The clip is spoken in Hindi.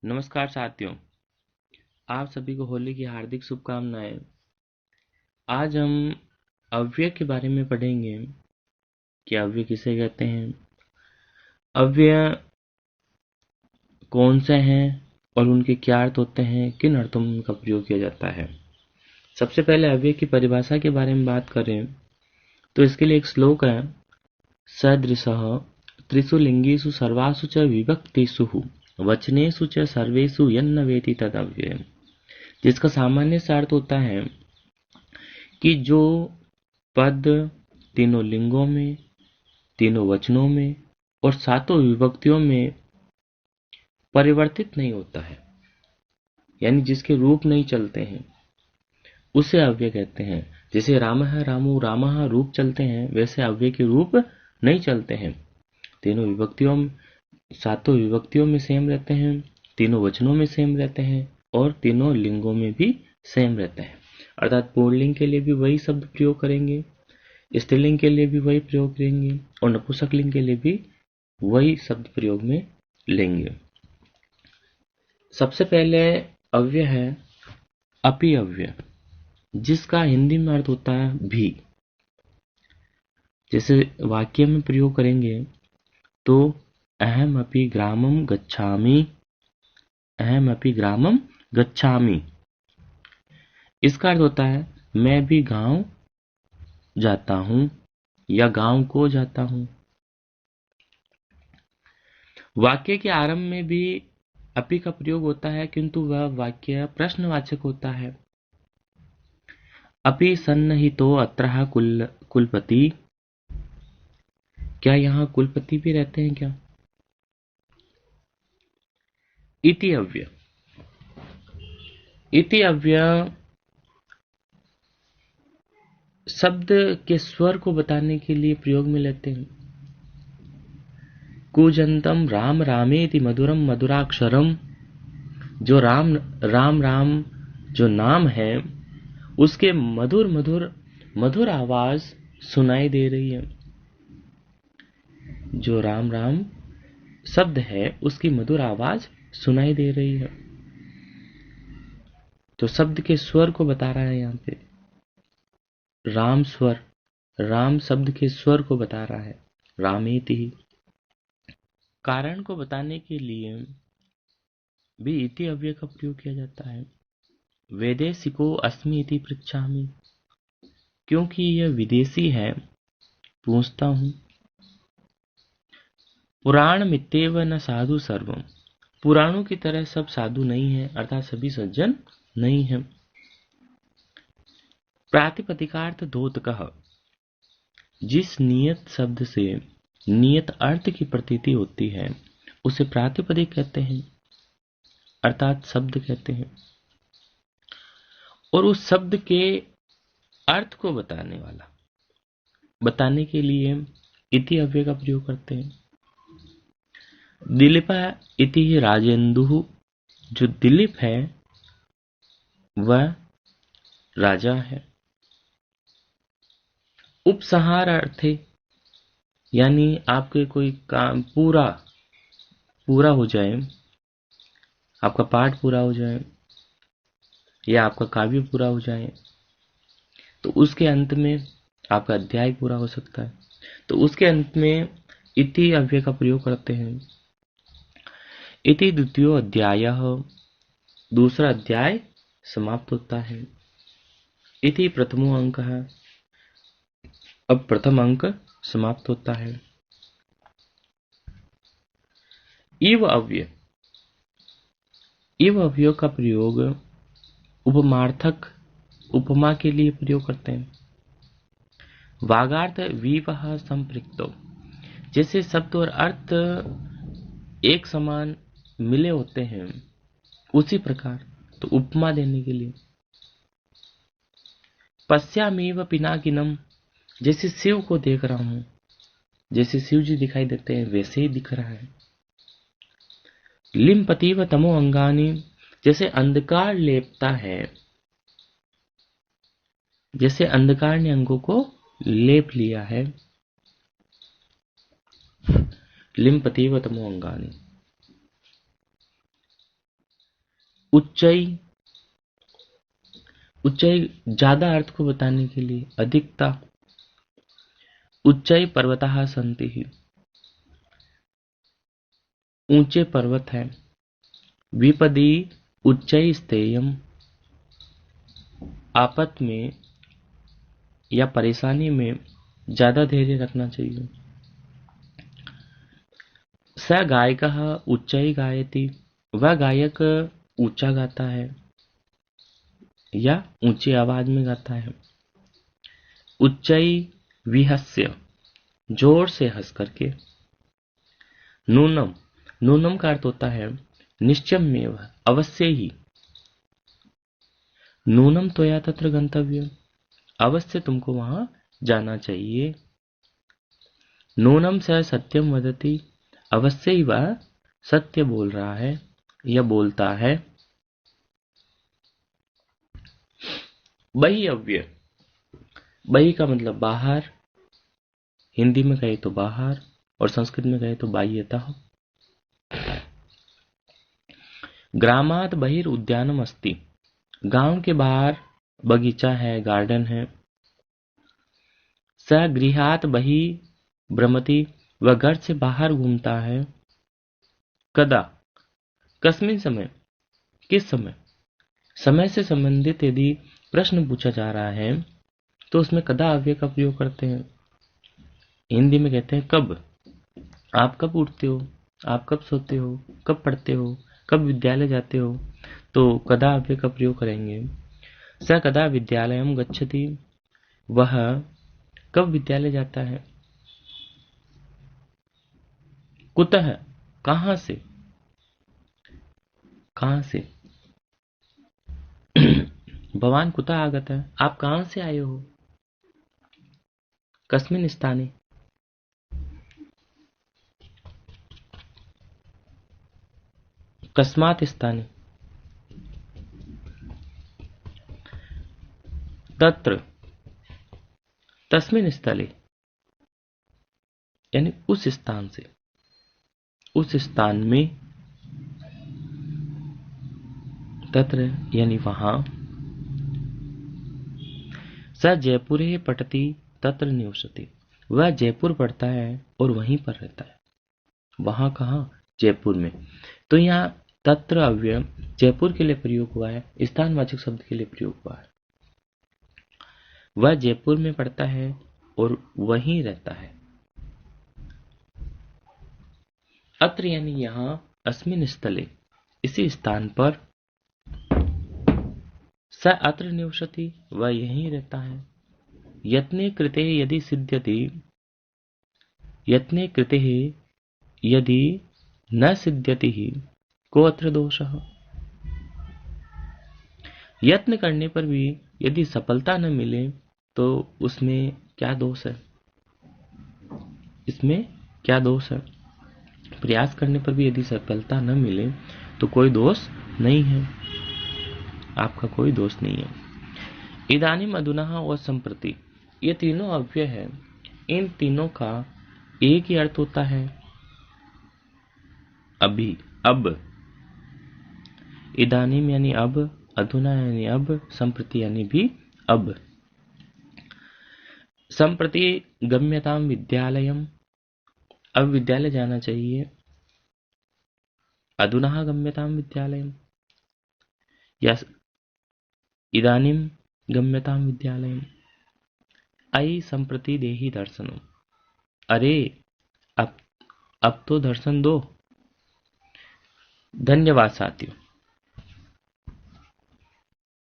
नमस्कार साथियों, आप सभी को होली की हार्दिक शुभकामनाएं। आज हम अव्यय के बारे में पढ़ेंगे कि अव्यय किसे कहते हैं, अव्यय कौन से हैं और उनके क्या अर्थ होते हैं, किन अर्थों में उनका प्रयोग किया जाता है। सबसे पहले अव्यय की परिभाषा के बारे में बात करें तो इसके लिए एक श्लोक है, सदृशः त्रिषु लिंगेषु सर्वासु च विभक्तिषु वचनेषु च सर्वेषु यन्न वेति तदव्ययम्। जिसका सामान्य सा अर्थ होता है कि जो पद तीनों लिंगों में, तीनों वचनों में और सातों विभक्तियों में परिवर्तित नहीं होता है, यानी जिसके रूप नहीं चलते हैं, उसे अव्यय कहते हैं। जैसे रामः रामो रामः रूप चलते हैं, वैसे अव्यय के रूप नहीं चलते हैं। तीनों विभक्तियों में, सातों विभक्तियों में सेम रहते हैं, तीनों वचनों में सेम रहते हैं और तीनों लिंगों में भी सेम रहते हैं। अर्थात पुल्लिंग के लिए भी वही शब्द प्रयोग करेंगे, स्त्रीलिंग के लिए भी वही प्रयोग करेंगे और नपुंसकलिंग के लिए भी वही शब्द प्रयोग में लेंगे। सबसे पहले अव्यय है अपि अव्यय, जिसका हिंदी में अर्थ होता है भी। जैसे वाक्य में प्रयोग करेंगे तो अहम अपि ग्रामम गच्छामि, अहम अपि ग्रामम गच्छामि। इसका अर्थ होता है मैं भी गांव जाता हूं या गांव को जाता हूं। वाक्य के आरंभ में भी अपि का प्रयोग होता है, किंतु वह वाक्य प्रश्नवाचक होता है। अपि सन्निहितो अत्रः कुलपति, क्या यहाँ कुलपति भी रहते हैं क्या। इति अव्यय, इति अव्यय शब्द के स्वर को बताने के लिए प्रयोग में लेते हैं। कूजंतम राम रामेति मधुरम मधुराक्षरम, जो राम राम राम जो नाम है उसके मधुर मधुर मधुर आवाज सुनाई दे रही है। जो राम राम शब्द है उसकी मधुर आवाज सुनाई दे रही है। तो शब्द के स्वर को बता रहा है यहाँ पे। राम स्वर, राम शब्द के स्वर को बता रहा है, रामेति ही। कारण को बताने के लिए भी इति अव्यय का प्रयोग किया जाता है। वैदेशिको अस्मि इति पृच्छामि, क्योंकि यह विदेशी है, पूछता हूं। पुराण मित्येव न साधु सर्वम, पुराणों की तरह सब साधु नहीं है, अर्थात सभी सज्जन नहीं है। प्रातिपदिकार्थ द्योतकः, जिस नियत शब्द से नियत अर्थ की प्रतीति होती है उसे प्रातिपदिक कहते हैं, अर्थात शब्द कहते हैं। और उस शब्द के अर्थ को बताने के लिए इति अव्यय का प्रयोग करते हैं। दिलीप इति राजेन्दुः, जो दिलीप है वह राजा है। उपसंहार अर्थे, यानी आपके कोई काम पूरा हो जाए, आपका पाठ पूरा हो जाए या आपका काव्य पूरा हो जाए, तो उसके अंत में आपका अध्याय पूरा हो सकता है, तो उसके अंत में इति अव्यय का प्रयोग करते हैं। इति द्वितीयो अध्यायः, दूसरा अध्याय समाप्त होता है। इति प्रथमो अंकः, अब प्रथम अंक समाप्त होता है। इव अव्यय, इव अव्यय का प्रयोग उपमार्थक उपमा के लिए प्रयोग करते हैं। वागार्थ विवह संपृक्तो, जैसे शब्द और अर्थ एक समान मिले होते हैं उसी प्रकार, तो उपमा देने के लिए। पश्यामेव पिनाकिनम, जैसे शिव को देख रहा हूं, जैसे शिव जी दिखाई देते हैं वैसे ही दिख रहा है। लिम्पतीव तमो अंगानी, जैसे अंधकार लेपता है, जैसे अंधकार ने अंगों को लेप लिया है। लिम्पतीव तमो अंगानी। उच्चई, उच्चई ज्यादा अर्थ को बताने के लिए अधिकता। उच्चई पर्वतः सन्ति, ऊंचे पर्वत हैं। विपदी उच्चई स्थेयम, आपत में या परेशानी में ज्यादा धैर्य रखना चाहिए। स गायकः उच्चई गायति, वह गायक ऊंचा गाता है या ऊंची आवाज में गाता है। उच्चई विहस्य, जोर से हंस करके। नूनम, नूनम का अर्थ होता है निश्चयमेव, अवश्य ही। नूनम त्वया तत्र गंतव्य, अवश्य तुमको वहां जाना चाहिए। नूनम स सत्यम वदति, अवश्य ही वह सत्य बोल रहा है या बोलता है। बही अव्यय, बही का मतलब बाहर, हिंदी में कहे तो बाहर और संस्कृत में कहे तो बाह्यतः। ग्रामात बहिर उद्यानम अस्ति, गांव के बाहर बगीचा है, गार्डन है। स गृहात बहि भ्रमति, वह घर से बाहर घूमता है। कदा, कस्मिन समय, किस समय। समय से संबंधित यदि प्रश्न पूछा जा रहा है तो उसमें कदा अव्यय का प्रयोग करते हैं। हिंदी में कहते हैं कब। आप कब उठते हो, आप कब सोते हो, कब पढ़ते हो, कब विद्यालय जाते हो, तो कदा अव्यय का प्रयोग करेंगे। स कदा विद्यालयम गच्छति, वह कब विद्यालय जाता है। कुतः, कहां से, कहां से। भवान कुतः आगतः, आप कहां से आए हो। कस्मिन स्थाने, कस्मात् स्थाने। तत्र, तस्मिन स्थले, यानी उस स्थान से, उस स्थान में। तत्र यानी वहां। स जयपुरे पठति तत्र निवसति, वह जयपुर पढ़ता है और वहीं पर रहता है। वहां कहाँ, जयपुर में। तो यहाँ तत्र अव्यय जयपुर के लिए प्रयोग हुआ है, स्थानवाचक शब्द के लिए प्रयोग हुआ है। वह जयपुर में पढ़ता है और वहीं रहता है। अत्र यानी यहाँ, अस्मिन स्थले, इसी स्थान पर। स अत्र निवसति, वह यहीं रहता है। यत्ने कृते यदि सिद्ध्यति, यत्ने कृते यदि न सिद्ध्यति को अत्र दोषः, यत्न करने पर भी यदि सफलता न मिले तो उसमें क्या दोष है। इसमें क्या दोष है। प्रयास करने पर भी यदि सफलता न मिले तो कोई दोष नहीं है, आपका कोई दोष नहीं है। इदानीम अधुना और संप्रति, ये तीनों अव्यय है। इन तीनों का एक ही अर्थ होता है, अभी, अब। इदानीम यानी अब, अधुना यानी अब, संप्रति यानी भी अब। संप्रति गम्यताम विद्यालयम, अब विद्यालय जाना चाहिए। अधुना गम्यताम विद्यालयम या इदानीम गम्यताम विद्यालयम। अयि संप्रति देहि दर्शनम, अरे अब तो दर्शन दो। धन्यवाद साथियों।